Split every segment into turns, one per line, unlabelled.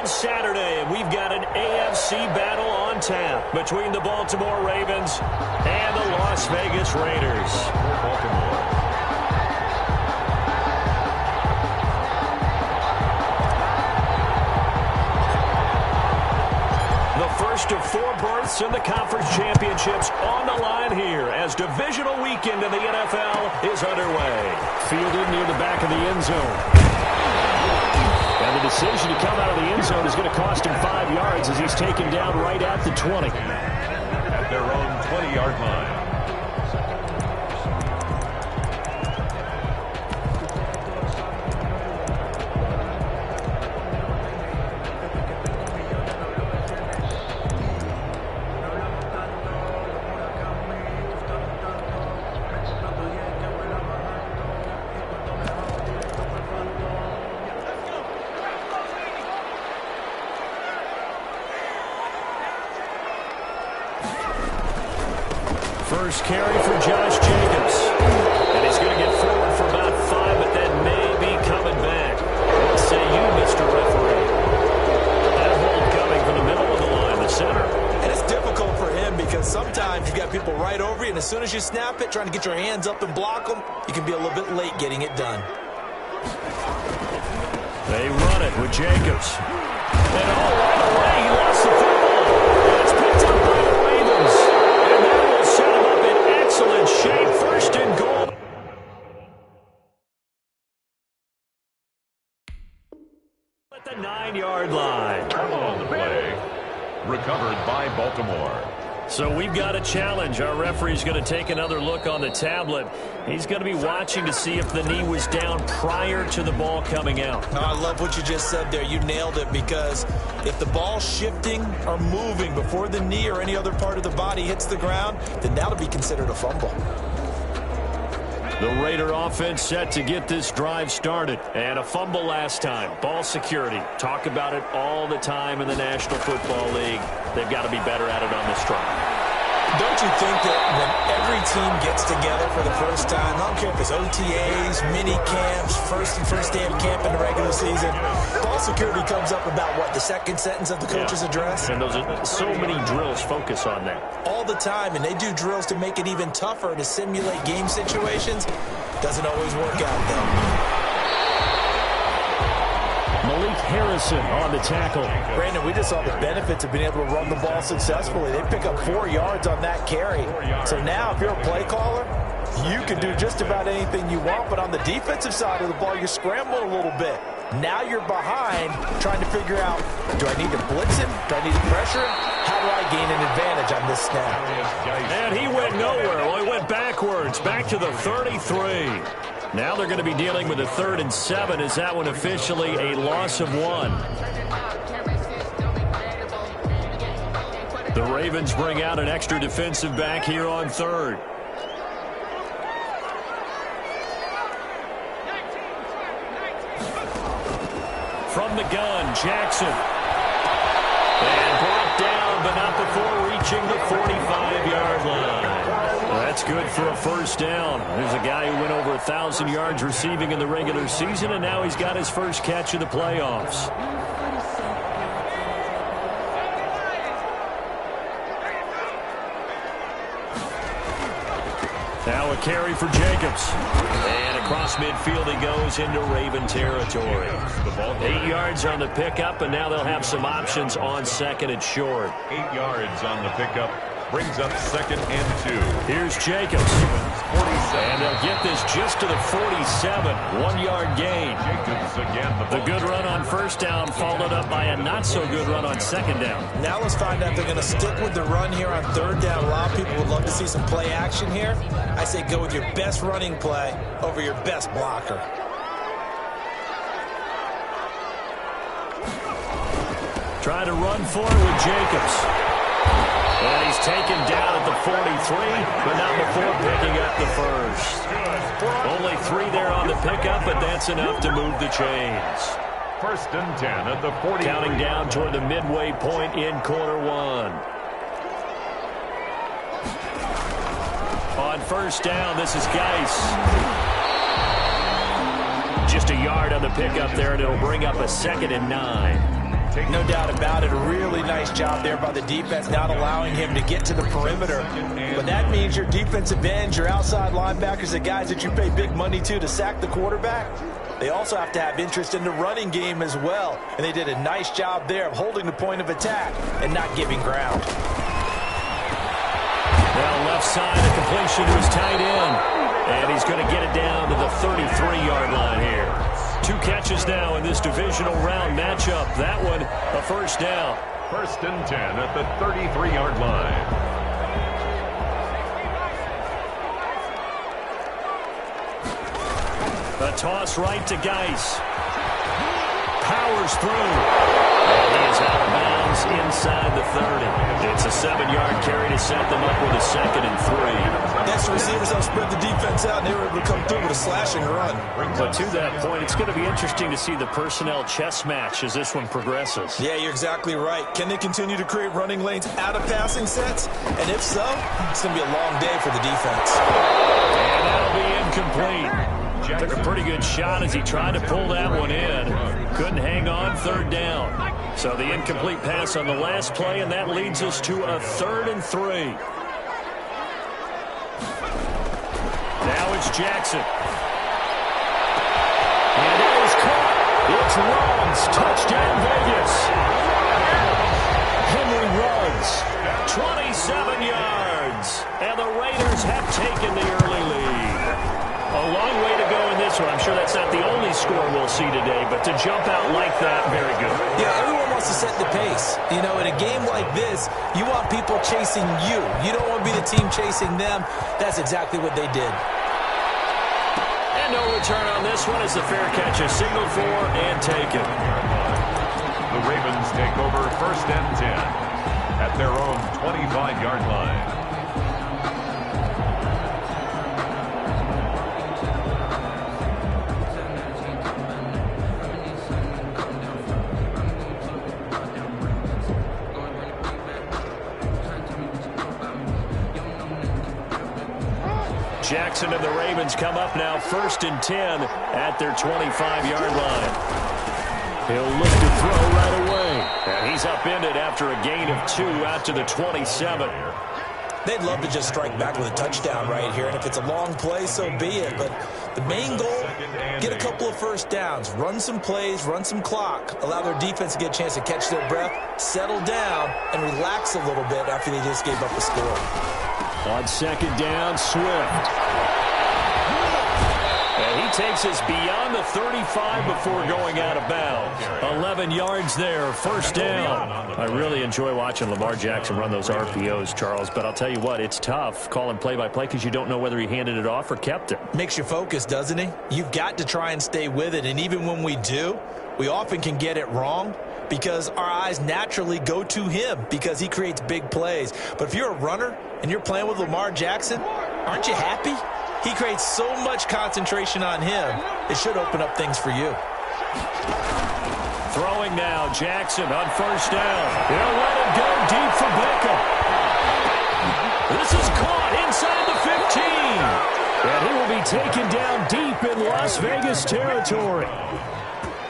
on Saturday, and we've got an AFC battle on tap between the Baltimore Ravens and the Las Vegas Raiders. The first of 4 berths in the conference championships on the line here as divisional weekend in the NFL is underway. Fielded near the back of the end zone. And the decision to come out of the end zone is going to cost him 5 yards as he's taken down right at the 20.
At their own 20-yard line.
First carry for Josh Jacobs. And he's going to get forward for about 5, but that may be coming back. What say you, Mr. Referee? That hold coming from the middle of the line, the center.
And it's difficult for him because sometimes you've got people right over you, and as soon as you snap it, trying to get your hands up and block them, you can be a little bit late getting it done.
They run it with Jacobs. And right away, he lost the football. And it's picked up by the Ravens. And that will set him up in excellent shape. First and goal. At the 9-yard line.
On the play. Recovered by Baltimore.
So we've got a challenge. Our referee's going to take another look on the tablet. He's going to be watching to see if the knee was down prior to the ball coming out.
Oh, I love what you just said there. You nailed it, because if the ball's shifting or moving before the knee or any other part of the body hits the ground, then that'll be considered a fumble.
The Raider offense set to get this drive started. And a fumble last time. Ball security. Talk about it all the time in the National Football League. They've got to be better at it on this drive.
Don't you think that when every team gets together for the first time, I don't care if it's OTAs, mini camps, first day of camp in the regular season, ball security comes up about, what, the second sentence of the coach's address?
And those are so many drills focus on that.
All the time, and they do drills to make it even tougher to simulate game situations. Doesn't always work out, though.
Malik Harrison on the tackle.
Brandon, we just saw the benefits of being able to run the ball successfully. They pick up 4 yards on that carry. So now if you're a play caller, you can do just about anything you want. But on the defensive side of the ball, you scramble a little bit. Now you're behind trying to figure out, do I need to blitz him? Do I need to pressure him? How do I gain an advantage on this snap?
And he went nowhere. Well, he went backwards, back to the 33. Now they're going to be dealing with a 3rd and 7. Is that one officially a loss of 1? The Ravens bring out an extra defensive back here on 3rd. From the gun, Jackson. And brought down, but not before reaching the 45-yard line. That's good for a first down. There's a guy who went over 1,000 yards receiving in the regular season, and now he's got his first catch of the playoffs. Now a carry for Jacobs. And across midfield he goes into Raven territory. 8 yards on the pickup, and now they'll have some options on 2nd and short.
8 yards on the pickup. Brings up 2nd and 2.
Here's Jacobs. And they'll get this just to the 47. 1-yard gain.
Jacobs again.
The good run on first down followed up by a not-so-good run on 2nd down.
Now let's find out if they're going to stick with the run here on 3rd down. A lot of people would love to see some play action here. I say go with your best running play over your best blocker.
Try to run for it with Jacobs. And he's taken down at the 43, but not before picking up the first. Only 3 there on the pickup, but that's enough to move the chains.
1st and 10 at the 40.
Counting down toward the midway point in quarter 1. On first down, this is Geis. Just a yard on the pickup there, and it'll bring up a 2nd and 9.
No doubt about it. A really nice job there by the defense, not allowing him to get to the perimeter. But that means your defensive ends, your outside linebackers, the guys that you pay big money to sack the quarterback, they also have to have interest in the running game as well. And they did a nice job there of holding the point of attack and not giving ground.
Well, left side, a completion to his tight end. And he's going to get it down to the 33-yard line here. 2 catches now in this divisional round matchup. That one, a first down.
1st and 10 at the 33-yard line.
A toss right to Geis. Powers through. And he is out of bounds inside the 30. It's a 7-yard carry to set them up with a 2nd and 3.
Next receivers have spread the defense out, and they were able to come through with a slashing run.
But to that point, it's going to be interesting to see the personnel chess match as this one progresses.
Yeah, you're exactly right. Can they continue to create running lanes out of passing sets? And if so, it's going to be a long day for the defense.
And that'll be incomplete. Took a pretty good shot as he tried to pull that one in. Couldn't hang on, 3rd down. So the incomplete pass on the last play, and that leads us to a 3rd and 3. Now it's Jackson. And it is caught. It's Ruggs. Touchdown, Vegas. Henry Ruggs. 27 yards. And the Raiders have taken the early lead. A long way to go in this one. I'm sure that's not the only score we'll see today, but to jump out like that, very good.
Yeah, everyone wants to set the pace. You know, in a game like this, you want people chasing you. You don't want to be the team chasing them. That's exactly what they did.
And no return on this one as the fair catch is signaled for and taken.
The Ravens take over 1st and 10 at their own 25-yard line.
Jackson and the Ravens come up now 1st and 10 at their 25-yard line. He'll look to throw right away. And he's upended after a gain of 2 out to the 27.
They'd love to just strike back with a touchdown right here, and if it's a long play, so be it. But the main goal, get a couple of first downs, run some plays, run some clock, allow their defense to get a chance to catch their breath, settle down, and relax a little bit after they just gave up a score.
On 2nd down, Swift. And he takes us beyond the 35 before going out of bounds. 11 yards there, 1st down. I really enjoy watching Lamar Jackson run those RPOs, Charles, but I'll tell you what, it's tough calling play-by-play because you don't know whether he handed it off or kept it.
Makes you focus, doesn't he? You've got to try and stay with it, and even when we do, we often can get it wrong because our eyes naturally go to him because he creates big plays. But if you're a runner and you're playing with Lamar Jackson, aren't you happy? He creates so much concentration on him, it should open up things for you.
Throwing now, Jackson on 1st down. He'll let it go deep for Beckham. This is caught inside the 15. And he will be taken down deep in Las Vegas territory.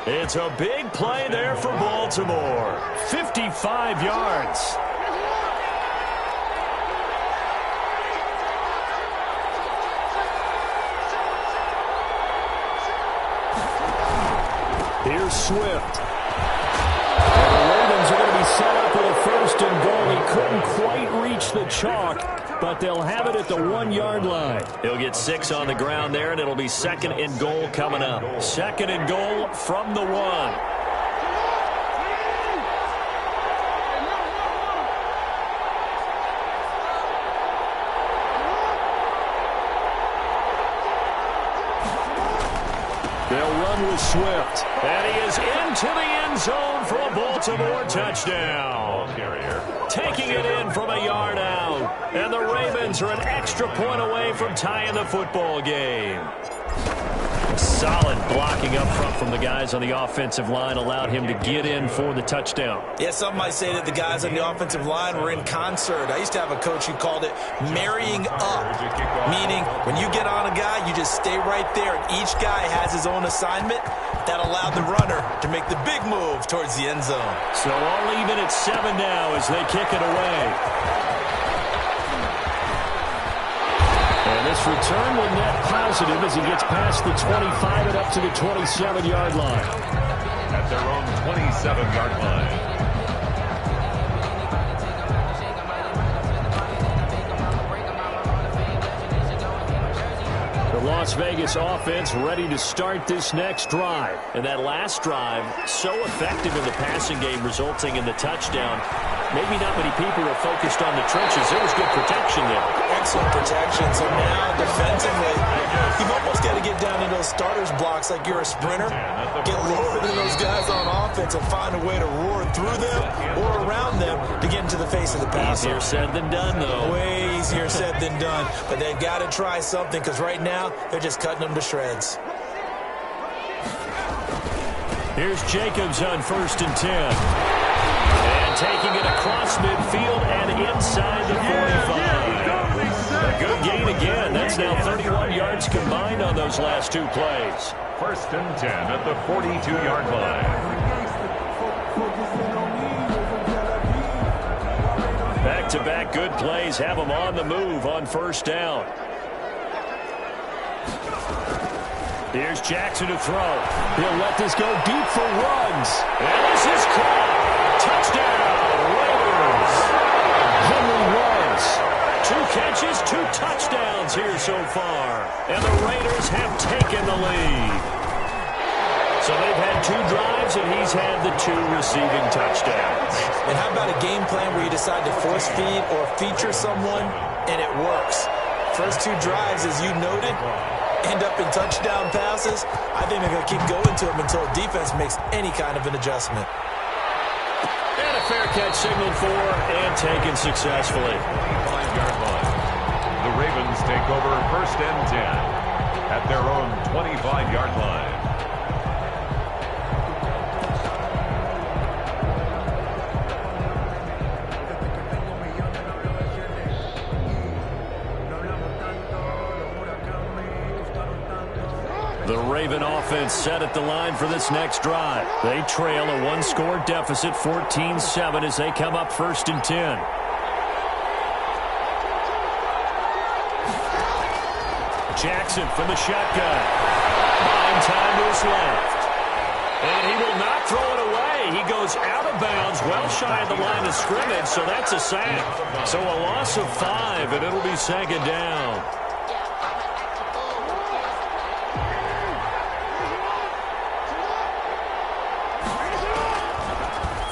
It's a big play there for Baltimore. 55 yards. Here's Swift. And the Ravens are going to be set up with a 1st and goal. He couldn't quite reach the chalk, but they'll have it at the 1-yard line. He'll get 6 on the ground there, and it'll be 2nd and goal coming up. 2nd and goal from the 1. They'll run with Swift. And he is into the end zone for a Baltimore touchdown. Taking it in from a yard out. And the Ravens are an extra point away from tying the football game. Solid blocking up front from the guys on the offensive line allowed him to get in for the touchdown.
Yeah, some might say that the guys on the offensive line were in concert. I used to have a coach who called it marrying up, meaning when you get on a guy, you just stay right there, and each guy has his own assignment. That allowed the runner to make the big move towards the end zone.
So all even at 7 now as they kick it away. And this return will net positive as he gets past the 25 and up to the 27-yard line.
At their own 27-yard line.
The Las Vegas offense ready to start this next drive. And that last drive, so effective in the passing game, resulting in the touchdown. Maybe not many people are focused on the trenches. There was good protection there.
Excellent protection. So now, defensively, you've almost got to get down in those starters blocks like you're a sprinter. Get lower than those guys on offense and find a way to roar through them or around them to get into the face of the passer.
Easier said than done, though.
Way easier said than done. But they've got to try something because right now, they're just cutting them to shreds.
Here's Jacobs on 1st and 10. And taking it across midfield and inside the 45. A good gain again. That's now 31 yards combined on those last two plays.
1st and 10 at the 42-yard line.
Back-to-back good plays have them on the move on 1st down. Here's Jackson to throw. He'll let this go deep for runs. And this is caught. Touchdown, Raiders. Henry Ruggs. 2 catches, 2 touchdowns here so far. And the Raiders have taken the lead. So they've had 2 drives, and he's had the 2 receiving touchdowns.
And how about a game plan where you decide to force feed or feature someone, and it works? First 2 drives, as you noted, end up in touchdown passes. I think they're going to keep going to them until defense makes any kind of an adjustment.
And a fair catch signaled for and taken successfully.
5-yard line. The Ravens take over 1st and 10 at their own 25-yard line.
The Raven offense set at the line for this next drive. They trail a 1-score deficit, 14-7, as they come up 1st and 10. Jackson from the shotgun. Buying time to his left. And he will not throw it away. He goes out of bounds, well shy of the line of scrimmage, so that's a sack. So a loss of 5, and it'll be 2nd down.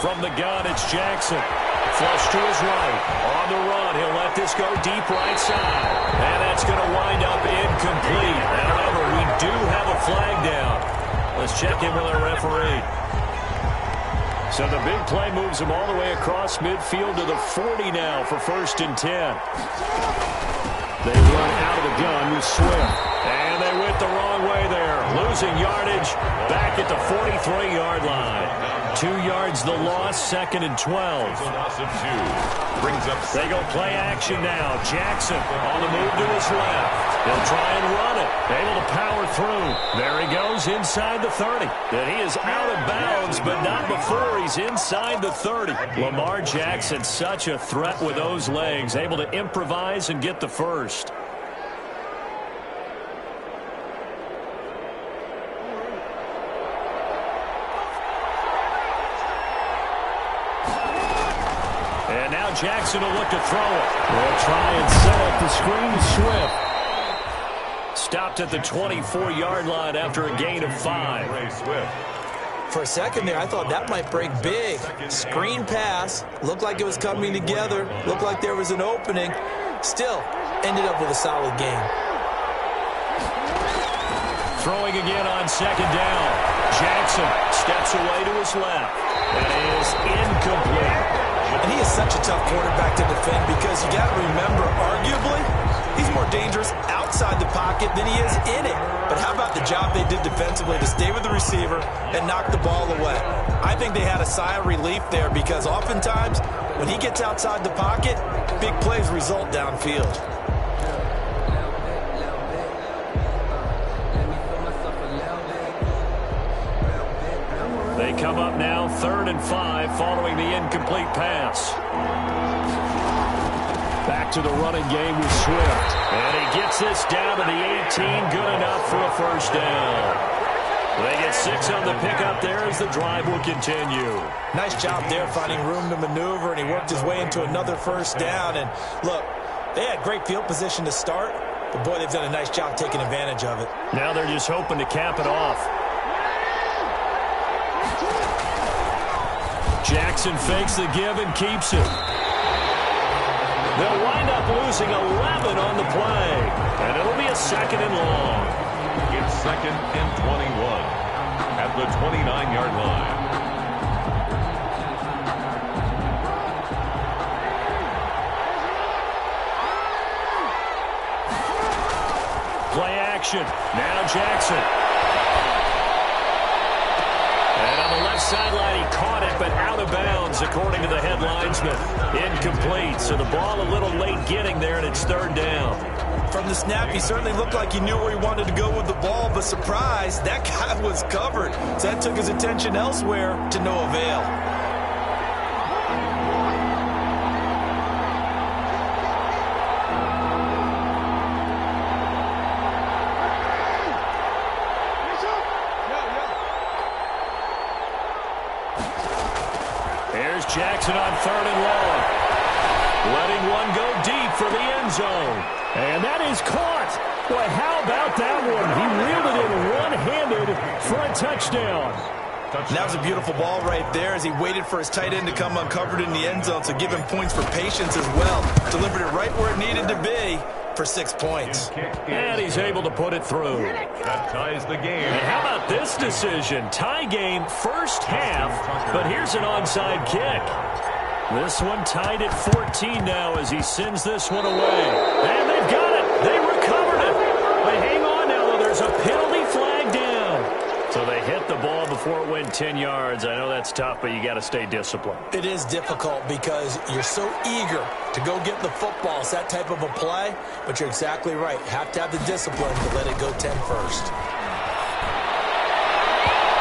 From the gun, it's Jackson. Flush to his right. On the run, he'll let this go deep right side. And that's going to wind up incomplete. However, we do have a flag down. Let's check in with our referee. So the big play moves him all the way across midfield to the 40 now for 1st and 10. They run out of the gun with Swift. And they went the wrong way there. Losing yardage back at the 43-yard line. 2 yards the loss, 2nd and 12.
Loss of 2. Brings up.
They go play action now. Jackson on the move to his left. He'll try and run it. Able to power through. There he goes inside the 30. And he is out of bounds, but not before he's inside the 30. Lamar Jackson, such a threat with those legs. Able to improvise and get the first. And now Jackson will look to throw it. They'll try and set up the screen to Swift. Stopped at the 24-yard line after a gain of 5.
For a second there, I thought that might break big. Screen pass. Looked like it was coming together. Looked like there was an opening. Still, ended up with a solid game.
Throwing again on 2nd down. Jackson steps away to his left. That is incomplete.
And he is such a tough quarterback to defend because you got to remember, arguably, He's more dangerous outside the pocket than he is in it. But how about the job they did defensively to stay with the receiver and knock the ball away? I think they had a sigh of relief there because oftentimes when he gets outside the pocket, big plays result downfield.
They come up now 3rd and 5 following the incomplete pass. Back to the running game with Swift. And he gets this down to the 18. Good enough for a first down. They get 6 on the pickup there as the drive will continue.
Nice job there finding room to maneuver, and he worked his way into another first down. And look, they had great field position to start, but boy, they've done a nice job taking advantage of it.
Now they're just hoping to cap it off. Jackson fakes the give and keeps it. They'll wind up losing 11 on the play, and it'll be a 2nd and long.
It's 2nd and 21 at the 29-yard line.
Play action. Now Jackson. And on the left sideline, he caught it, but out of bounds, according to the head linesman. Incomplete, so the ball a little late getting there, and it's 3rd down.
From the snap, he certainly looked like he knew where he wanted to go with the ball, but surprise, that guy was covered. So that took his attention elsewhere to no avail.
Here's Jackson on 3rd and long. Letting one go deep for the end zone. And that is caught. Boy, how about that one? He reeled it in one-handed for a touchdown.
That was a beautiful ball right there as he waited for his tight end to come uncovered in the end zone, so give him points for patience as well. Delivered it right where it needed to be for 6 points.
And he's able to put it through.
That ties the game.
And how about this decision? Tie game first half, but here's an onside kick. This one tied at 14 now as he sends this one away. And they've got it. They recovered it. But hang on now, though. There's a penalty flag down. So they hit the ball before it went 10 yards. I know that's tough, but you got to stay disciplined.
It is difficult because you're so eager to go get the football. It's that type of a play, but you're exactly right. You have to have the discipline to let it go 10 first.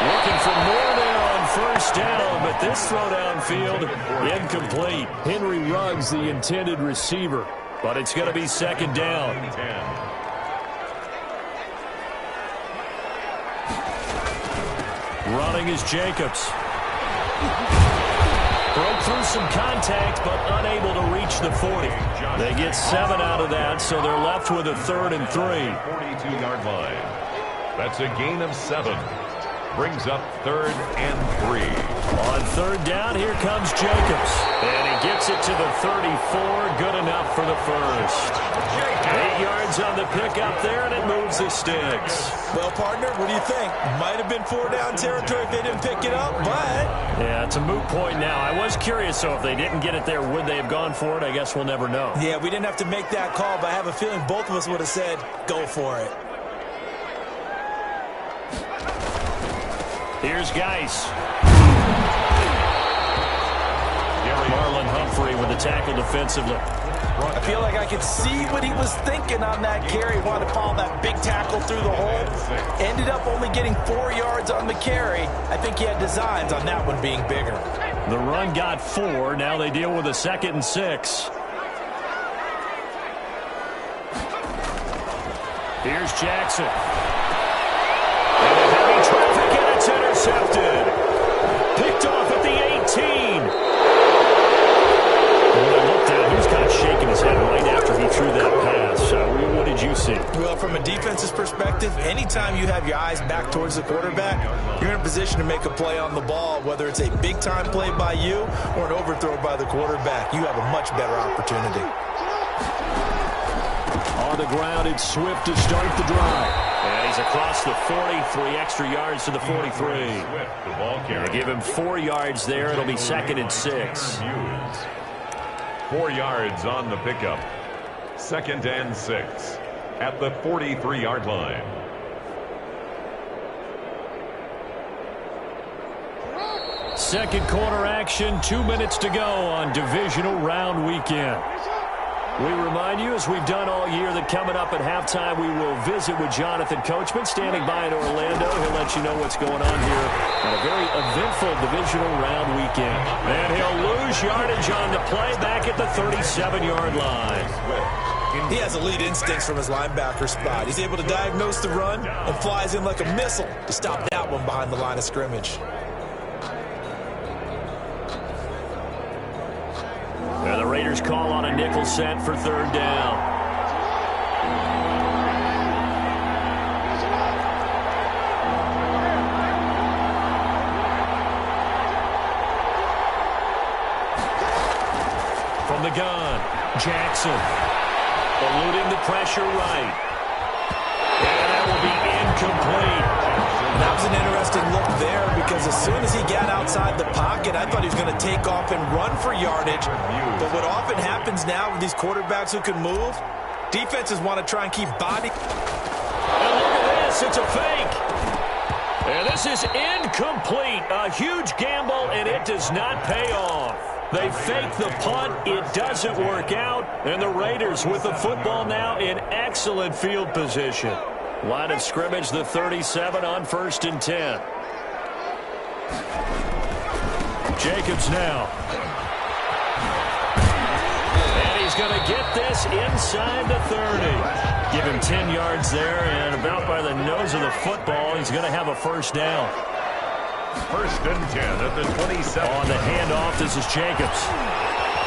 Looking for more there on first down, but this throw downfield incomplete. Henry Ruggs, the intended receiver, but it's going to be 2nd down. Running is Jacobs. Broke through some contact, but unable to reach the 40. They get 7 out of that, so they're left with a 3rd and 3.
42-yard line. That's a gain of 7. Brings up 3rd and 3.
On 3rd down, here comes Jacobs. And he gets it to the 34. Good enough for the first. 8 yards on the pickup there, and it moves the sticks.
Well, partner, what do you think? Might have been 4 down territory if they didn't pick it up, but...
Yeah, it's a moot point now. I was curious, so if they didn't get it there, would they have gone for it? I guess we'll never know.
Yeah, we didn't have to make that call, but I have a feeling both of us would have said, go for it.
Here's Geis. Marlon Humphrey with the tackle defensively.
I feel like I could see what he was thinking on that carry. He wanted to follow that big tackle through the hole. Ended up only getting 4 yards on the carry. I think he had designs on that one being bigger.
The run got 4. Now they deal with a 2nd and 6. Here's Jackson. Heavy traffic, and it's intercepted. Picked off at the 18. When I looked at him, he was kind of shaking his head right after he threw that pass. What did you see?
Well, from a defense's perspective, anytime you have your eyes back towards the quarterback, you're in a position to make a play on the ball, whether it's a big-time play by you or an overthrow by the quarterback. You have a much better opportunity.
On the ground, it's Swift to start the drive. And he's across the 40, 3 extra yards to the 43. They give him 4 yards there. It'll be 2nd and 6.
4 yards on the pickup. 2nd and 6 at the 43-yard line.
Second quarter action, 2 minutes to go on divisional round weekend. We remind you, as we've done all year, that coming up at halftime, we will visit with Jonathan Coachman, standing by in Orlando. He'll let you know what's going on here on a very eventful divisional round weekend. And he'll lose yardage on the play back at the 37-yard line.
He has elite instincts from his linebacker spot. He's able to diagnose the run and flies in like a missile to stop that one behind the line of scrimmage.
And the Raiders call on a nickel set for 3rd down. From the gun, Jackson. Eluding the pressure right. And that will be incomplete.
That was an interesting look there because as soon as he got outside the pocket, I thought he was going to take off and run for yardage. But what often happens now with these quarterbacks who can move, defenses want to try and keep body.
And look at this, it's a fake. And this is incomplete. A huge gamble, and it does not pay off. They fake the punt. It doesn't work out. And the Raiders with the football now in excellent field position. Line of scrimmage, the 37 on 1st and 10. Jacobs now. And he's going to get this inside the 30. Give him 10 yards there, and about by the nose of the football, he's going to have a 1st down.
1st and 10 at the 27.
On the handoff, this is Jacobs.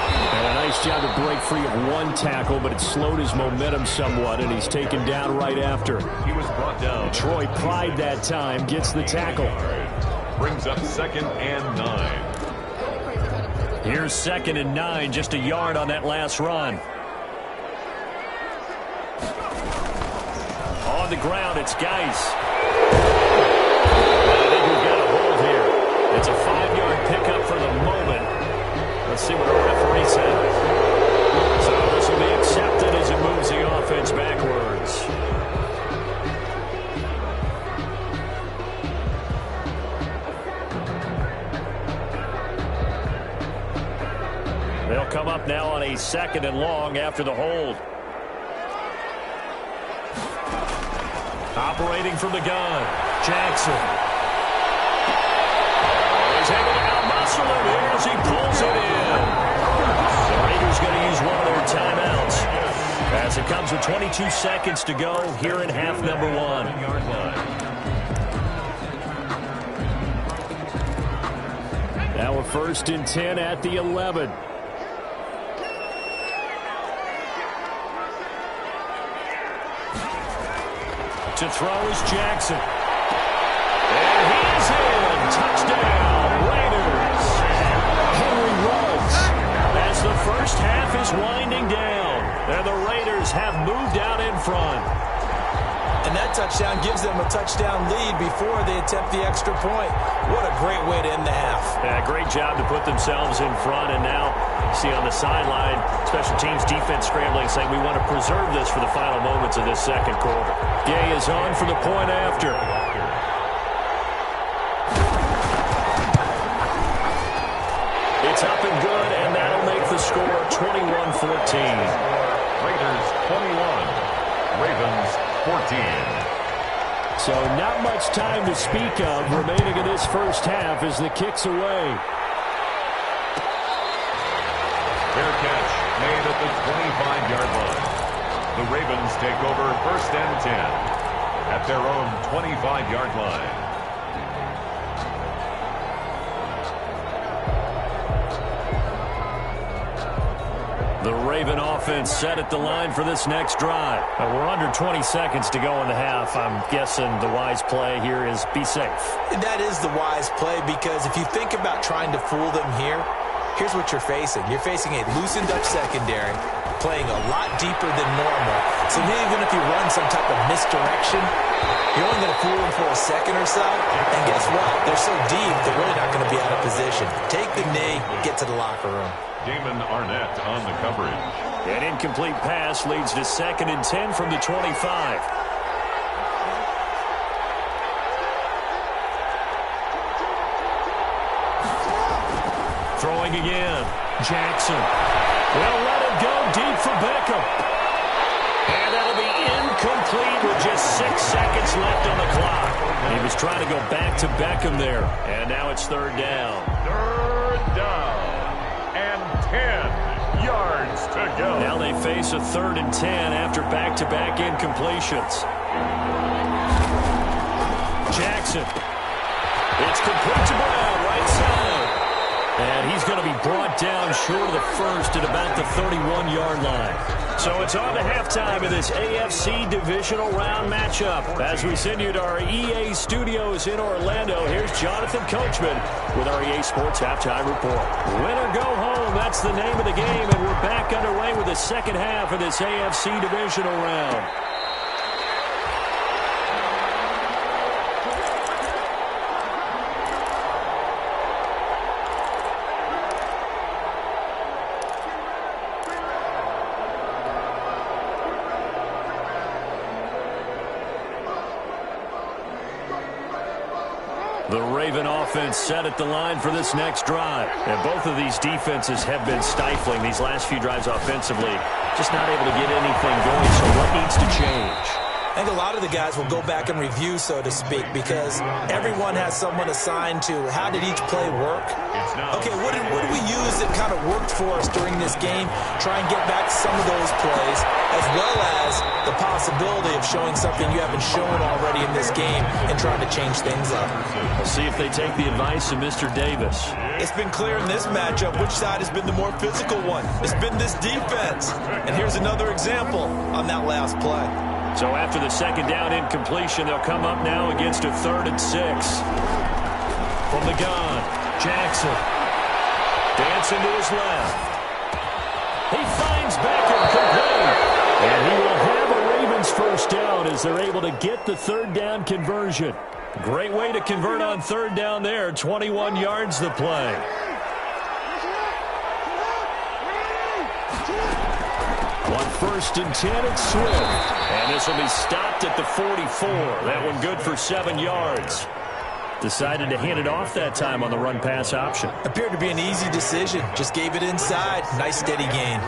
And a nice job to break free of one tackle, but it slowed his momentum somewhat, and he's taken down right after.
He was brought down.
Troy Pride that time gets the tackle.
Brings up 2nd and 9.
Here's 2nd and 9, just a yard on that last run. On the ground, it's Geis. I think we've got a hold here. It's a 5-yard pickup for the moment. Let's see what our referee says. So this will be accepted as it moves the offense backwards. They'll come up now on a 2nd and long after the hold. Operating from the gun, Jackson. He's able to out-muscle him here as he pulls it in. The Raiders going to use one of their timeouts as it comes with 22 seconds to go here in half number 1. Now a 1st and 10 at the 11. To throw is Jackson. And he's in. Touchdown, Raiders. Henry Ruggs. As the first half is winding down, and the Raiders have moved out in front.
And that touchdown gives them a touchdown lead before they attempt the extra point. What a great way to end the half.
Yeah, great job to put themselves in front. And now, see on the sideline, special teams defense scrambling, saying we want to preserve this for the final moments of this second quarter. Gay is on for the point after. It's up and good, and that'll make the score 21-14.
Raiders 21, Ravens 14.
So not much time to speak of remaining in this first half as the kick's away.
Fair catch made at the 25-yard line. The Ravens take over 1st and 10 at their own 25-yard line.
The Raven offense set at the line for this next drive. We're under 20 seconds to go in the half. I'm guessing the wise play here is be safe.
That is the wise play because if you think about trying to fool them here, here's what you're facing. You're facing a loosened up secondary, playing a lot deeper than normal. So even if you run some type of misdirection, you're only going to fool them for a second or so. And guess what? They're so deep, they're really not going to be out of position. Take the knee, get to the locker room.
Damon Arnett on the coverage.
An incomplete pass leads to 2nd and 10 from the 25. Throwing again. Jackson will let it go deep for Beckham. And that'll be incomplete with just 6 seconds left on the clock. He was trying to go back to Beckham there. And now it's 3rd down.
3rd down. And 10 yards to go.
Now they face a 3rd and 10 after back-to-back incompletions. Jackson. It's complete to Brown, right side. And he's going to be brought down short of the first at about the 31-yard line. So it's on to halftime in this AFC divisional round matchup. As we send you to our EA studios in Orlando, here's Jonathan Coachman with our EA Sports Halftime Report. Win or go home, that's the name of the game, and we're back underway with the second half of this AFC divisional round. The Raven offense set at the line for this next drive. And both of these defenses have been stifling these last few drives offensively. Just not able to get anything going, so what needs to change?
I think a lot of the guys will go back and review, so to speak, because everyone has someone assigned to how did each play work. Okay, what did we use that kind of worked for us during this game? Try and get back to some of those plays, as well as the possibility of showing something you haven't shown already in this game and trying to change things up.
We'll see if they take the advice of Mr. Davis.
It's been clear in this matchup which side has been the more physical one. It's been this defense. And here's another example on that last play.
So after the second down incompletion, they'll come up now against a 3rd and 6. From the gun, Jackson. Dancing to his left. He finds Beckham complete. And he will have a Ravens first down as they're able to get the 3rd down conversion. Great way to convert on 3rd down there. 21 yards the play. On 1st and 10, it's Swift. And this will be stopped at the 44. That one good for 7 yards. Decided to hand it off that time on the run-pass option.
Appeared to be an easy decision. Just gave it inside. Nice, steady gain.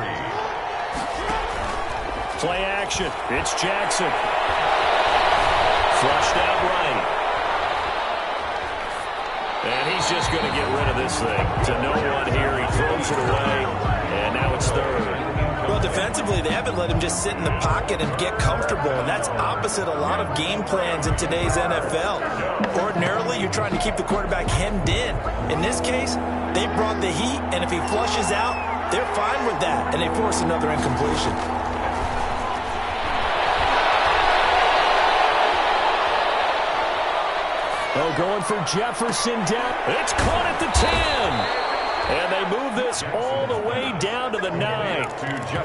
Play action. It's Jackson. Flushed out right. And he's just going to get rid of this thing. To no one here. He throws it away. And now it's 3rd.
Well, defensively, they haven't let him just sit in the pocket and get comfortable, and that's opposite a lot of game plans in today's NFL. Ordinarily, you're trying to keep the quarterback hemmed in. In this case, they brought the heat, and if he flushes out, they're fine with that, and they force another incompletion.
Oh, going for Jefferson down. It's caught at the 10. And they move this all the way down to the 9.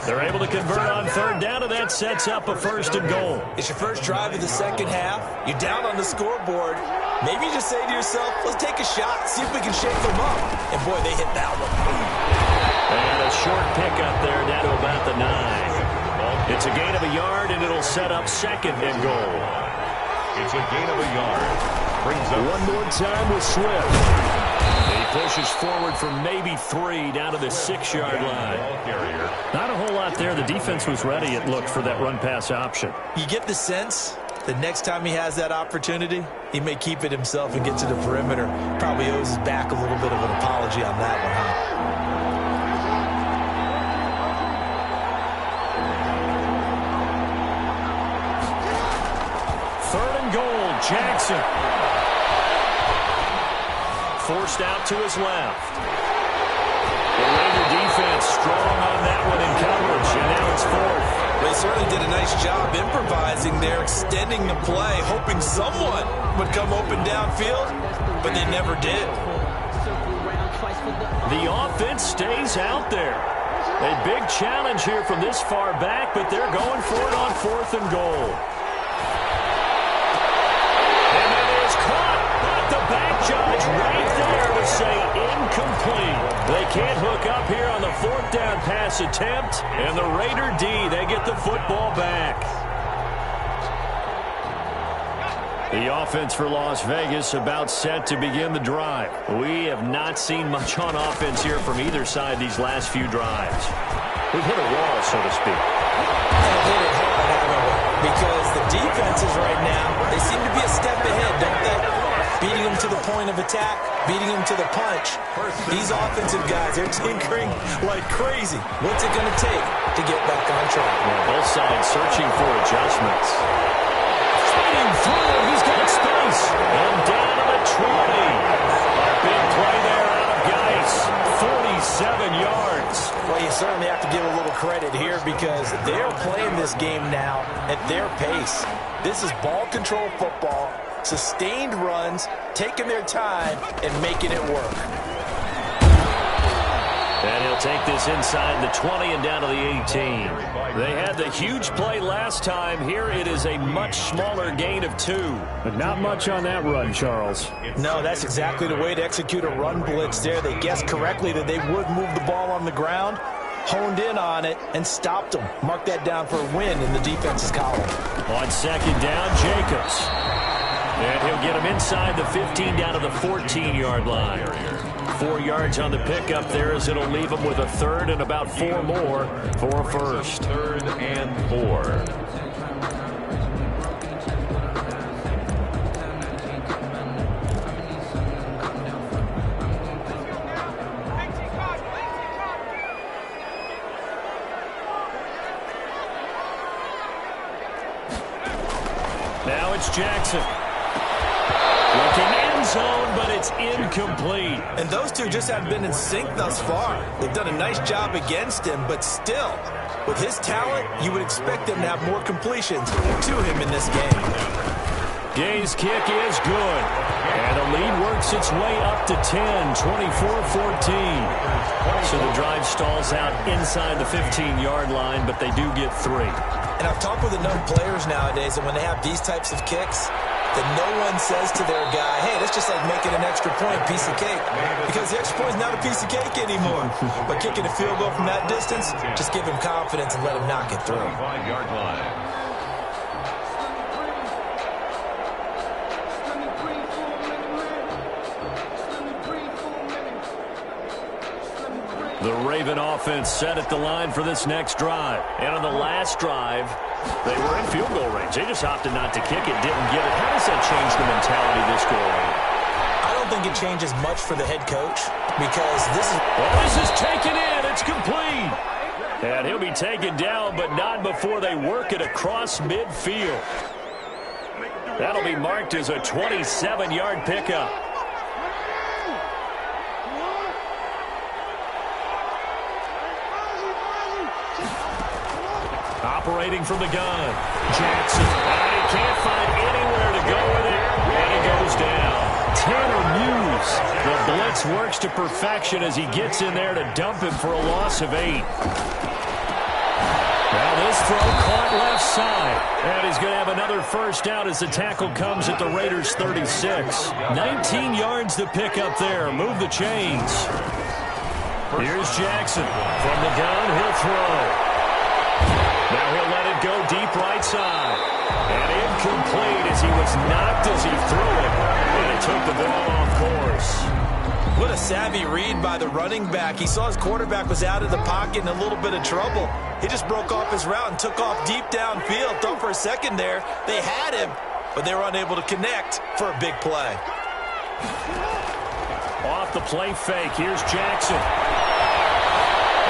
They're able to convert on 3rd down, and that sets up a 1st and goal.
It's your first drive of the second half. You're down on the scoreboard. Maybe you just say to yourself, let's take a shot, see if we can shake them up. And, boy, they hit that one.
And a short pickup there down to about the 9. It's a gain of a yard, and it'll set up 2nd and goal.
It's a gain of a yard. Brings up
one more time with Swift. He pushes forward for maybe 3 down to the 6-yard line. Not a whole lot there. The defense was ready, it looked, for that run-pass option.
You get the sense that next time he has that opportunity, he may keep it himself and get to the perimeter. Probably owes his back a little bit of an apology on that one, huh?
Jackson. Forced out to his left. The Raider defense strong on that one in coverage, and now it's 4th.
They certainly did a nice job improvising there, extending the play, hoping someone would come open downfield, but they never did.
The offense stays out there. A big challenge here from this far back, but they're going for it on 4th and goal. And it is caught. But the back judge right there to say incomplete. They can't hook up here on the 4th down pass attempt. And the Raider D, they get the football back. The offense for Las Vegas about set to begin the drive. We have not seen much on offense here from either side these last few drives. We've hit a wall, so to speak.
And hit it hard, haven't we? Because the defenses right now, they seem to be a step ahead, don't they? Beating them to the point of attack, beating them to the punch. These offensive guys, they're tinkering like crazy. What's it going to take to get back on track?
Well, both sides searching for adjustments. Speeding through, he's got space. And down to the 20. A big play there out of Geis. 47 yards.
Well, you certainly have to give a little credit here because they're playing this game now at their pace. This is ball control football, sustained runs, taking their time, and making it work.
And he'll take this inside the 20 and down to the 18. They had the huge play last time. Here it is a much smaller gain of 2. But not much on that run, Charles.
No, that's exactly the way to execute a run blitz there. They guessed correctly that they would move the ball on the ground, honed in on it, and stopped them. Mark that down for a win in the defense's column.
On 2nd down, Jacobs. And he'll get him inside the 15 down to the 14-yard line. 4 yards on the pickup there as it'll leave him with a 3rd and about 4 more for a first.
3rd and 4.
Now it's Jackson. Looking end zone, but it's incomplete.
And those two just haven't been in sync thus far. They've done a nice job against him, but still, with his talent, you would expect them to have more completions to him in this game.
Gay's kick is good. And the lead works its way up to 10, 24-14. So the drive stalls out inside the 15-yard line, but they do get 3.
And I've talked with enough players nowadays that when they have these types of kicks, that no one says to their guy, hey, that's just like making an extra point, piece of cake. Because the extra point is not a piece of cake anymore. But kicking a field goal from that distance, just give him confidence and let him knock it through.
5-yard line.
The Raven offense set at the line for this next drive. And on the last drive, they were in field goal range. They just opted not to kick it, didn't get it. How does that change the mentality this go around?
I don't think it changes much for the head coach because this
is taken in. It's complete. And he'll be taken down, but not before they work it across midfield. That'll be marked as a 27-yard pickup. Operating from the gun. Jackson. And he can't find anywhere to go with it. And he goes down. Tanner Muse. The blitz works to perfection as he gets in there to dump him for a loss of 8. Now this throw caught left side. And he's going to have another first down as the tackle comes at the Raiders' 36. 19 yards to pick up there. Move the chains. Here's Jackson. From the gun, he'll throw. Now he'll let it go deep right side. And incomplete as he was knocked as he threw it. And he took the ball off course.
What a savvy read by the running back. He saw his quarterback was out of the pocket in a little bit of trouble. He just broke off his route and took off deep downfield. Thought for a second there they had him, but they were unable to connect for a big play.
Off the play fake, here's Jackson.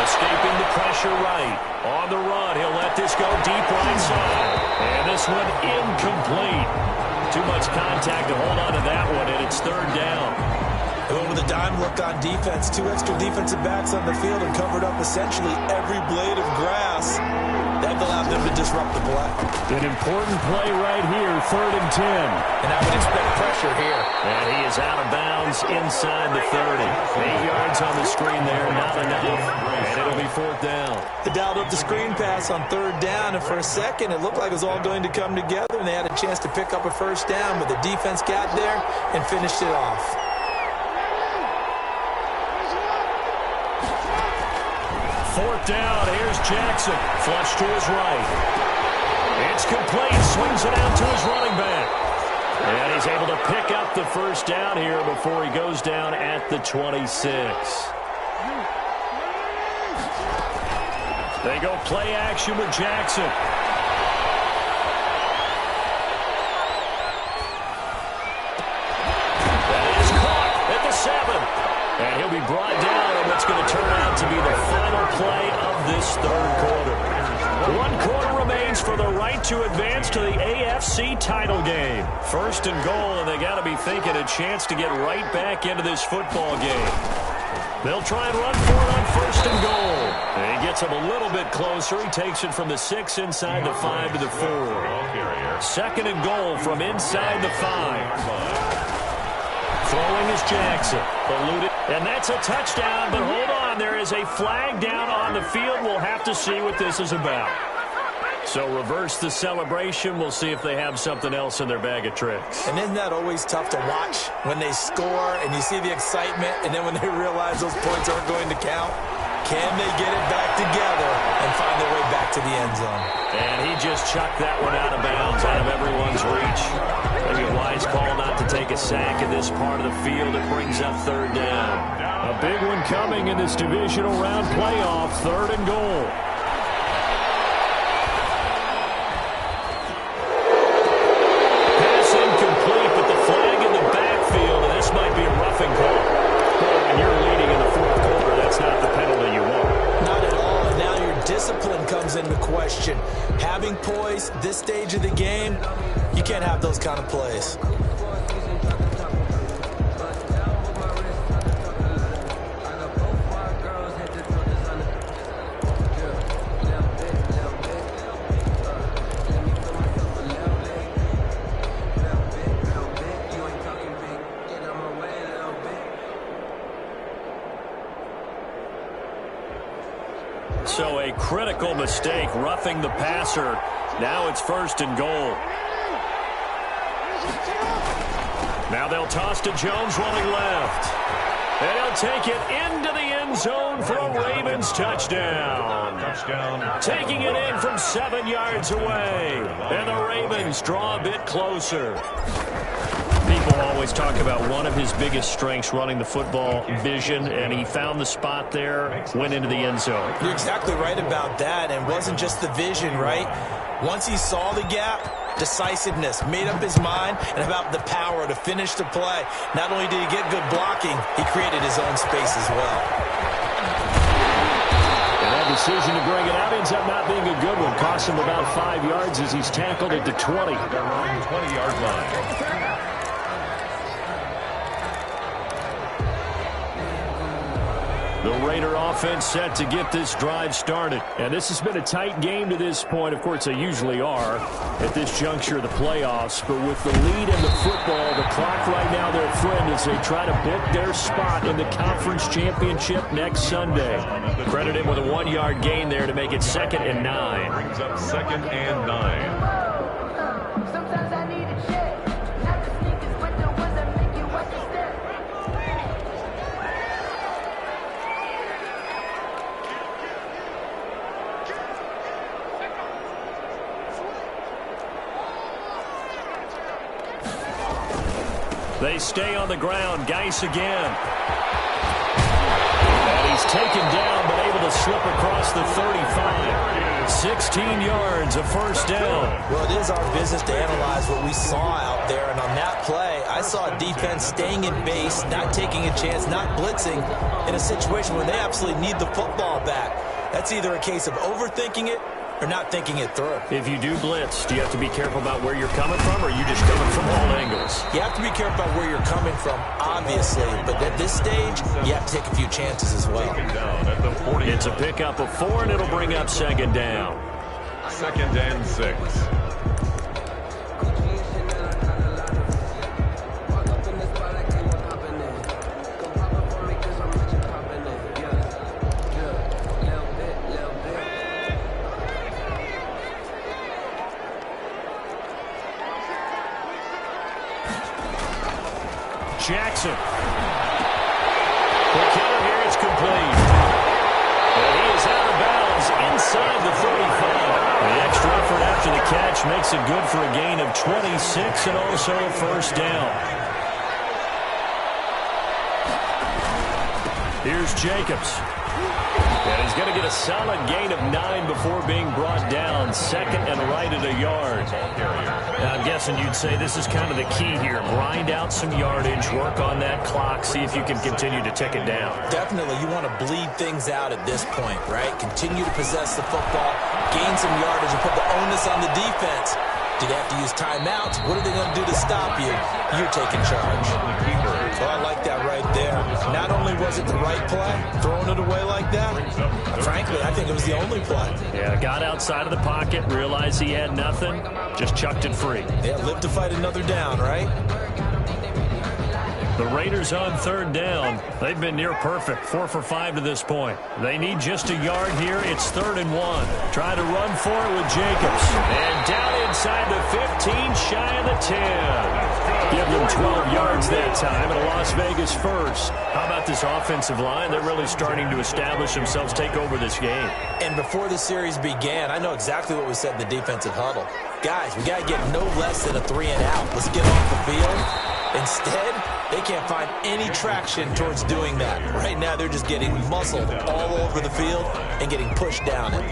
Escaping the pressure right. On the run, he'll let this go deep right side. And this one incomplete. Too much contact to hold on to that one, and it's 3rd down.
They went with a dime look on defense. 2 extra defensive backs on the field and covered up essentially every blade of grass. That allowed them to disrupt the play.
An important play right here, 3rd and 10.
And I would expect pressure here.
And he is out of bounds inside the 30. 8 yards on the screen there, not enough. And it'll be 4th down.
They dialed up the screen pass on 3rd down, and for a second it looked like it was all going to come together, and they had a chance to pick up a 1st down, but the defense got there and finished it off.
4th down, here's Jackson. Flush to his right. It's complete, swings it out to his running back. And he's able to pick up the 1st down here before he goes down at the 26. They go play action with Jackson. That is caught at the 7. And he'll be brought down on what's going to turn out to be the final play of this 3rd quarter. 1 quarter remains for the right to advance to the AFC title game. 1st and goal, and they got to be thinking a chance to get right back into this football game. They'll try and run for it on 1st and goal. And he gets him a little bit closer. He takes it from the 6 inside the 5 to the 4. 2nd and goal from inside the 5. Throwing is Jackson. Eluded. And that's a touchdown, but hold on. There is a flag down on the field. We'll have to see what this is about. So reverse the celebration. We'll see if they have something else in their bag of tricks.
And isn't that always tough to watch when they score and you see the excitement, and then when they realize those points aren't going to count? Can they get it back together and find their way back to the end zone?
And he just chucked that one out of bounds, out of everyone's reach. Maybe a wise call not to take a sack in this part of the field. It brings up 3rd down. A big one coming in this divisional round playoff, 3rd and goal. Pass incomplete, but the flag in the backfield, and this might be a roughing call. Boy, when you're leading in the 4th quarter, that's not the penalty you want.
Not at all, and now your discipline comes into question. Having poise this stage of the game, you can't have those kind of plays.
So a critical mistake, roughing the passer. Now it's 1st and goal. Now they'll toss to Jones running left. And he'll take it into the end zone for a Ravens touchdown. Taking it in from 7 yards away. And the Ravens draw a bit closer. People always talk about one of his biggest strengths, running the football, vision, and he found the spot there, went into the end zone.
You're exactly right about that, and it wasn't just the vision, right? Once he saw the gap, decisiveness, made up his mind, and about the power to finish the play. Not only did he get good blocking, he created his own space as well.
And that decision to bring it out ends up not being a good one. Costs him about 5 yards as he's tackled at the 20.
20-yard line.
The Raider offense set to get this drive started. And this has been a tight game to this point. Of course, they usually are at this juncture of the playoffs. But with the lead in the football, the clock right now their friend as they try to book their spot in the conference championship next Sunday. Credit him with a 1-yard gain there to make it 2nd and 9.
Brings up 2nd and 9.
They stay on the ground. Geis again. And he's taken down, but able to slip across the 35. 16 yards, a 1st down.
Well, it is our business to analyze what we saw out there. And on that play, I saw a defense staying in base, not taking a chance, not blitzing in a situation where they absolutely need the football back. That's either a case of overthinking it or not thinking it through.
If you do blitz, do you have to be careful about where you're coming from, or are you just coming from all angles?
You have to be careful about where you're coming from, obviously, but at this stage, you have to take a few chances as well.
It's a pickup of 4, and it'll bring up second down.
2nd and 6.
Jackson. The counter here is complete. And he is out of bounds inside the 35. The extra effort after the catch makes it good for a gain of 26 and also a first down. Here's Jacobs. And he's going to get a solid gain of 9 before being brought down. 2nd and right at a yard. Now, I'm guessing you'd say this is kind of the key here. Grind out some yardage, work on that clock, see if you can continue to tick it down.
Definitely, you want to bleed things out at this point, right? Continue to possess the football, gain some yardage, and put the onus on the defense. Do they have to use timeouts? What are they going to do to stop you? You're taking charge. So I like that right there. Not only was it the right play, throwing it away like that, frankly, I think it was the only play.
Yeah, got outside of the pocket, realized he had nothing, just chucked it free.
Yeah, live to fight another down, right?
The Raiders on 3rd down. They've been near perfect, 4 for 5 to this point. They need just a yard here. It's 3rd and 1. Try to run for it with Jacobs. And down inside the 15, shy of the 10. Give them 12 yards that time, and a Las Vegas first. How about this offensive line? They're really starting to establish themselves, take over this game.
And before the series began, I know exactly what we said in the defensive huddle. Guys, we got to get no less than a 3 and out. Let's get off the field. Instead, they can't find any traction towards doing that. Right now, they're just getting muscled all over the field and getting pushed down it.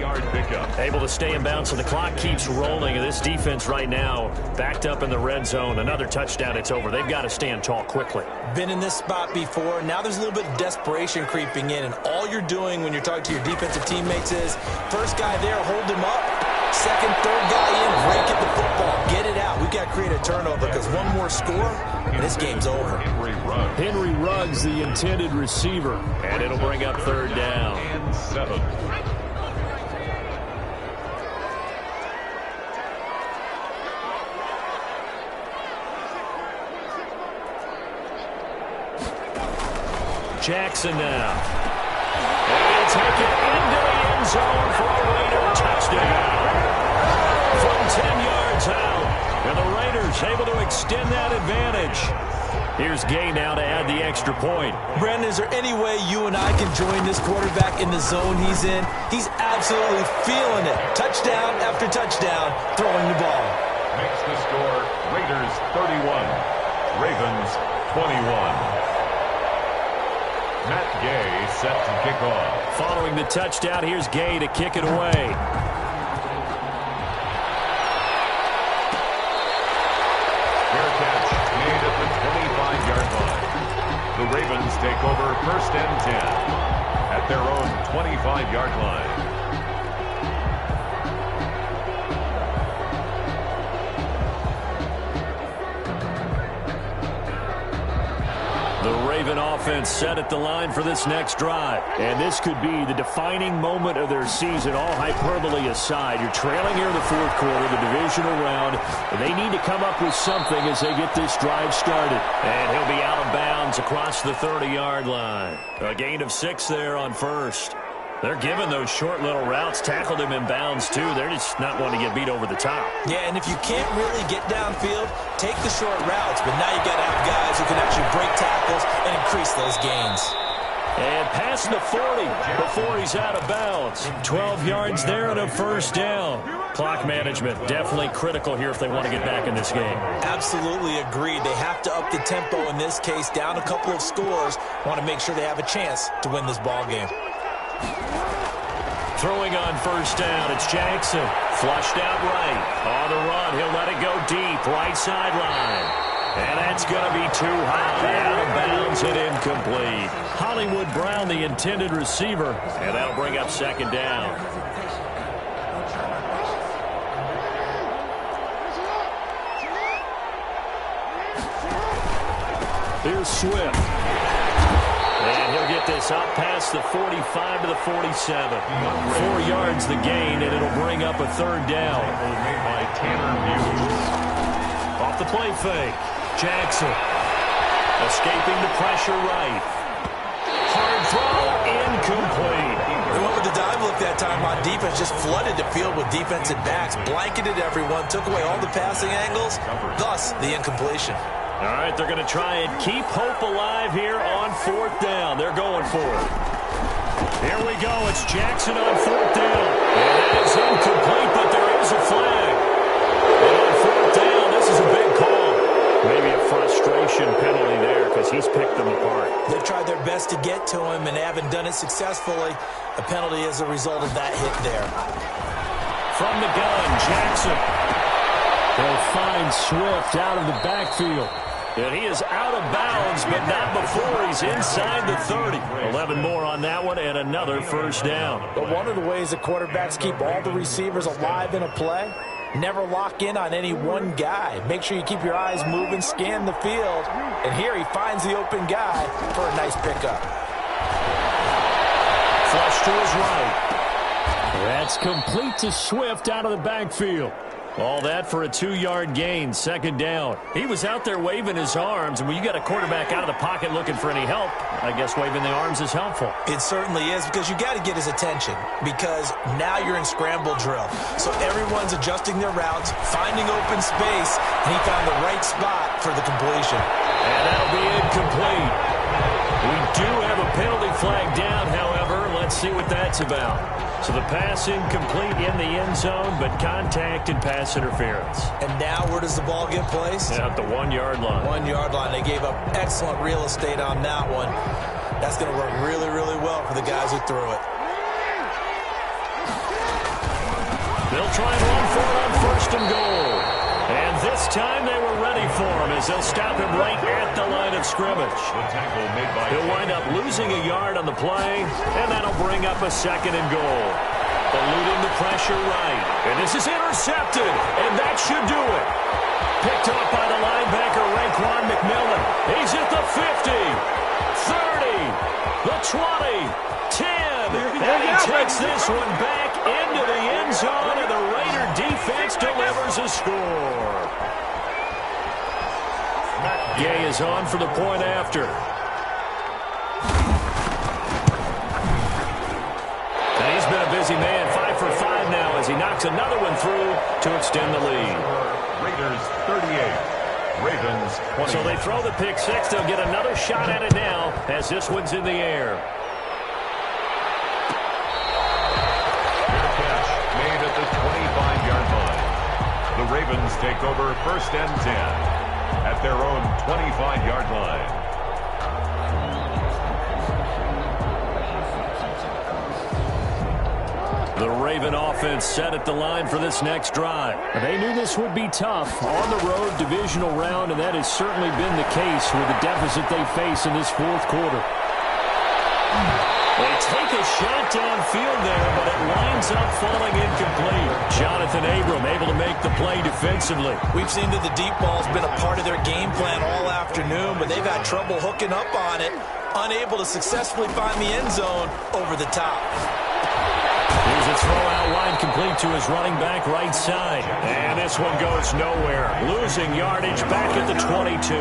Able to stay in bounds, so the clock keeps rolling. And this defense right now backed up in the red zone. Another touchdown, it's over. They've got to stand tall quickly.
Been in this spot before. Now there's a little bit of desperation creeping in. And all you're doing when you're talking to your defensive teammates is, first guy there, hold him up. Second, third guy in, break at the football. Get it out. We've got to create a turnover because one more score, and this game's over.
Henry Ruggs, the intended receiver, and it'll bring up 3rd down.
And 7.
Jackson now. And he'll take it into the end zone for a Raider touchdown. From 10 yards out. And the Raiders able to extend that advantage. Here's Gay now to add the extra point.
Brandon, is there any way you and I can join this quarterback in the zone he's in? He's absolutely feeling it. Touchdown after touchdown, throwing the ball.
Makes the score Raiders 31, Ravens 21. Matt Gay set to kick off.
Following the touchdown, here's Gay to kick it away.
Fair catch made at the 25-yard line. The Ravens take over 1st and 10 at their own 25-yard line.
The Raven offense set at the line for this next drive. And this could be the defining moment of their season, all hyperbole aside. You're trailing here in the 4th quarter, the divisional round, and they need to come up with something as they get this drive started. And he'll be out of bounds across the 30-yard line. A gain of 6 there on 1st. They're giving those short little routes, tackled him in bounds too. They're just not wanting to get beat over the top.
Yeah, and if you can't really get downfield, take the short routes. But now you got to have guys who can actually break tackles and increase those gains.
And past the 40 before he's out of bounds. 12 yards there and a first down. Clock management definitely critical here if they want to get back in this game.
Absolutely agreed. They have to up the tempo in this case, down a couple of scores. Want to make sure they have a chance to win this ball game.
Throwing on first down, it's Jackson. Flushed out right. On the run, he'll let it go deep. Right sideline. And that's going to be too high. Out of bounds and incomplete. Hollywood Brown, the intended receiver. And that'll bring up 2nd down. Here's Swift. And he'll get this up past the 45 to the 47. 4 yards the gain, and it'll bring up a third down.
Made by Tanner Muse.
Off the play fake. Jackson. Escaping the pressure right. Hard throw, incomplete.
They went with the dive look that time on defense, just flooded the field with defensive backs, blanketed everyone, took away all the passing angles, thus the incompletion.
All right, they're going to try and keep hope alive here on 4th down. They're going for it. Here we go. It's Jackson on 4th down. And that is incomplete, but there is a flag. And on 4th down, this is a big call. Maybe a frustration penalty there because he's picked them apart.
They tried their best to get to him and haven't done it successfully. A penalty is a result of that hit there.
From the gun, Jackson. They'll find Swift out of the backfield. And he is out of bounds, but not before he's inside the 30. 11 more on that one and another first down.
But one of the ways that quarterbacks keep all the receivers alive in a play, never lock in on any one guy. Make sure you keep your eyes moving, scan the field. And here he finds the open guy for a nice pickup.
Flush to his right. That's complete to Swift out of the backfield. All that for a 2-yard gain, 2nd down. He was out there waving his arms, and when you got a quarterback out of the pocket looking for any help, I guess waving the arms is helpful.
It certainly is, because you got to get his attention, because now you're in scramble drill. So everyone's adjusting their routes, finding open space, and he found the right spot for the completion.
And that'll be incomplete. We do have a penalty flag down, however. Let's see what that's about. So the pass incomplete in the end zone, but contact and pass interference.
And now where does the ball get placed?
At the 1-yard line.
1-yard line. They gave up excellent real estate on that one. That's going to work really, really well for the guys who threw it.
They'll try and run for it on 1st and goal. And this time they were ready for him as they'll stop him right at the line of scrimmage.
The tackle made by
He'll wind up losing a yard on the play, and that'll bring up a 2nd and goal. Eluding the pressure right. And this is intercepted, and that should do it. Picked up by the linebacker, Raekwon McMillan. He's at the 50, 30, the 20, 10. And he takes this one back into the end zone, and the Raider defense delivers a score. Gay is on for the point after. And he's been a busy man, 5 for 5 now as he knocks another one through to extend the lead.
Raiders 38, Ravens 20.
So they throw the pick 6. They'll get another shot at it now as this one's in the air.
Fair catch made at the 25-yard line. The Ravens take over 1st and 10 at their own 25-yard line.
The Raven offense set at the line for this next drive. They knew this would be tough on the road divisional round, and that has certainly been the case with the deficit they face in this 4th quarter. They take a shot downfield there, but it winds up falling incomplete. Jonathan Abram able to make the play defensively.
We've seen that the deep ball's been a part of their game plan all afternoon, but they've had trouble hooking up on it, unable to successfully find the end zone over the top.
Here's a throw out wide complete to his running back right side. And this one goes nowhere. Losing yardage back at the 22.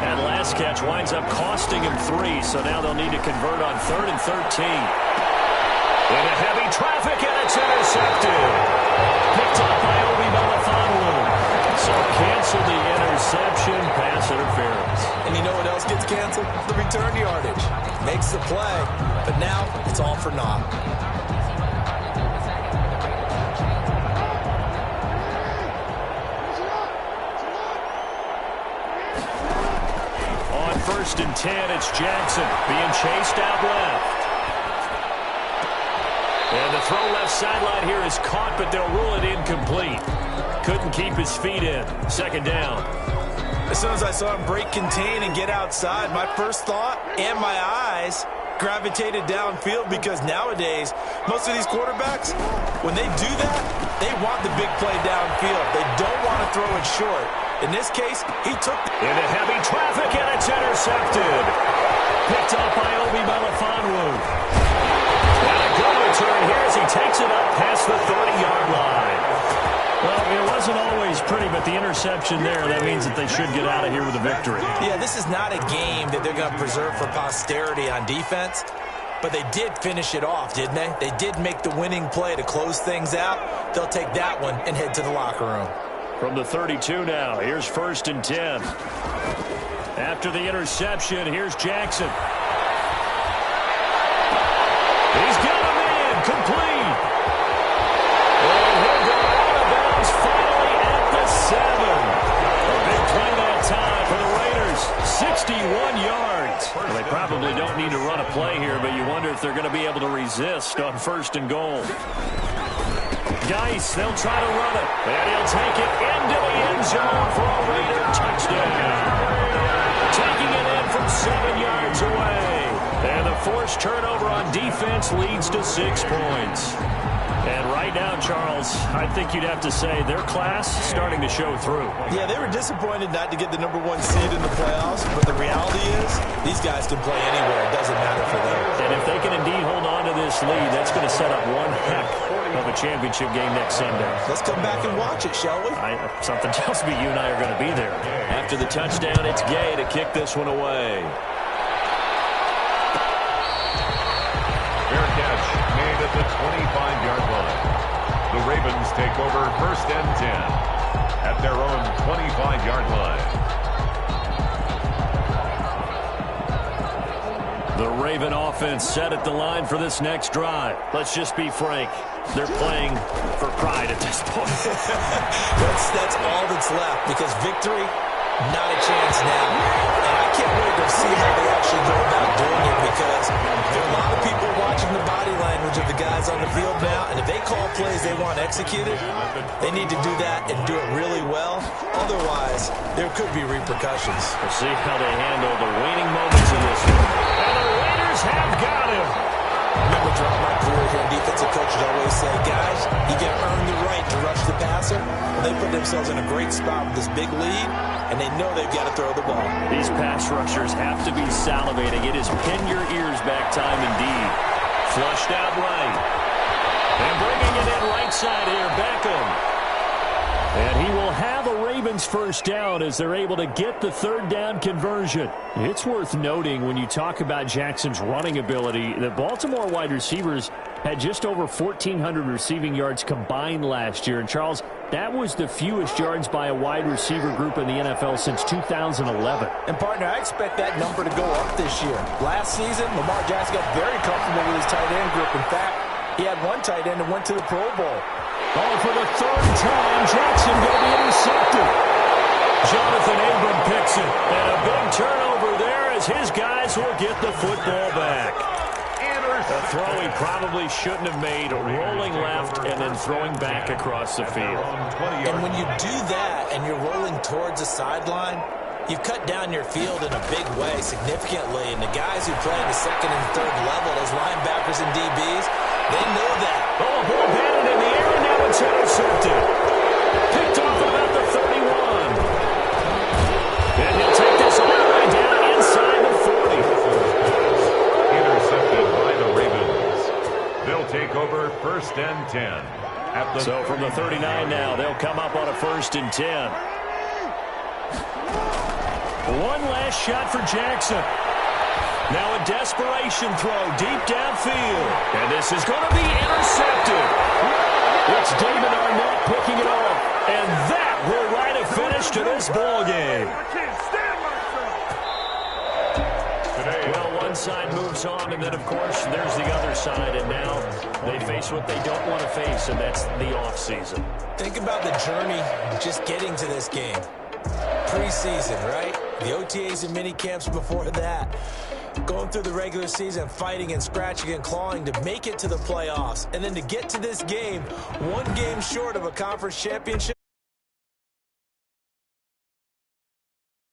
That last catch winds up costing him 3, so now they'll need to convert on 3rd and 13. Into heavy traffic, and it's intercepted. Picked up by Obi Melifonwu. So cancel the interception, pass interference.
And you know what else gets canceled? The return yardage. Makes the play, but now it's all for naught.
On 1st and 10, it's Jackson being chased out left. And the throw left sideline here is caught, but they'll rule it incomplete. Couldn't keep his feet in. 2nd down.
As soon as I saw him break contain and get outside, my first thought and my eyes gravitated downfield, because nowadays, most of these quarterbacks, when they do that, they want the big play downfield. They don't want to throw it short. In this case, he took
into heavy traffic, and it's intercepted. Picked up by Obi Melifonwu. And a good return here as he takes it up past the 30-yard line. Well, it wasn't always pretty, but the interception there, that means that they should get out of here with a victory.
Yeah, this is not a game that they're going to preserve for posterity on defense, but they did finish it off, didn't they? They did make the winning play to close things out. They'll take that one and head to the locker room.
From the 32 now, here's 1st and 10. After the interception, here's Jackson. He's got a man, complete. And he'll go out of bounds finally at the 7. A big play that time for the Raiders, 61 yards. Well, they probably don't need to run a play here, but you wonder if they're going to be able to resist on 1st and goal. Geis, they'll try to run it, and he'll take it into the end zone for a Raider touchdown. Taking it in from 7 yards away. And the forced turnover on defense leads to 6 points. And right now, Charles, I think you'd have to say their class is starting to show through.
Yeah, they were disappointed not to get the #1 seed in the playoffs, but the reality is these guys can play anywhere. It doesn't matter for them.
And if they can indeed hold on to this lead, that's going to set up one heck of a championship game next Sunday.
Let's come back and watch it, shall we?
Something tells me you and I are going to be there. After the touchdown, it's Gay to kick this one away.
Fair catch made at the 25-yard line. The Ravens take over 1st and 10 at their own 25-yard line.
The Raven offense set at the line for this next drive. Let's just be frank. They're playing for pride at this point.
that's all that's left, because victory, not a chance now. And I can't wait to see how they actually go about doing it, because there are a lot of people watching the body language of the guys on the field now, and if they call plays they want executed, they need to do that and do it really well. Otherwise, there could be repercussions.
We'll see how they handle the waning moments of this one. And the Raiders have got him.
Remember, throughout my career here, defensive coaches always say, guys, you got to earn the right to rush the passer. And they put themselves in a great spot with this big lead, and they know they've got to throw the ball.
These pass rushers have to be salivating. It is pin your ears back time indeed. Flushed out right. And bringing it in right side here, Beckham. And he will have a Ravens first down as they're able to get the 3rd down conversion. It's worth noting when you talk about Jackson's running ability, the Baltimore wide receivers had just over 1,400 receiving yards combined last year. And, Charles, that was the fewest yards by a wide receiver group in the NFL since 2011.
And, partner, I expect that number to go up this year. Last season, Lamar Jackson got very comfortable with his tight end group. In fact, he had one tight end that went to the Pro Bowl.
Oh, for the 3rd time, Jackson going to be intercepted. Jonathan Abram picks it. And a big turnover there as his guys will get the football back. A throw he probably shouldn't have made, rolling left and then throwing back across the field.
And when you do that and you're rolling towards the sideline, you've cut down your field in a big way significantly. And the guys who play in the 2nd and 3rd level, those linebackers and DBs, they know that.
Oh, ball batted in the air, and now it's intercepted. Picked off about the 31. And he'll take this all the way down inside the 40.
Intercepted by the Ravens. They'll take over 1st and 10.
So from the 39 now, they'll come up on a 1st and 10. One last shot for Jackson. Now a desperation throw deep downfield. And this is going to be intercepted. It's David Arnett picking it off. And that will write a finish to this ball game. Well, one side moves on, and then, of course, there's the other side. And now they face what they don't want to face, and that's the offseason.
Think about the journey just getting to this game. Preseason, right? The OTAs and mini camps before that. Going through the regular season, fighting and scratching and clawing to make it to the playoffs. And then to get to this game, one game short of a conference championship.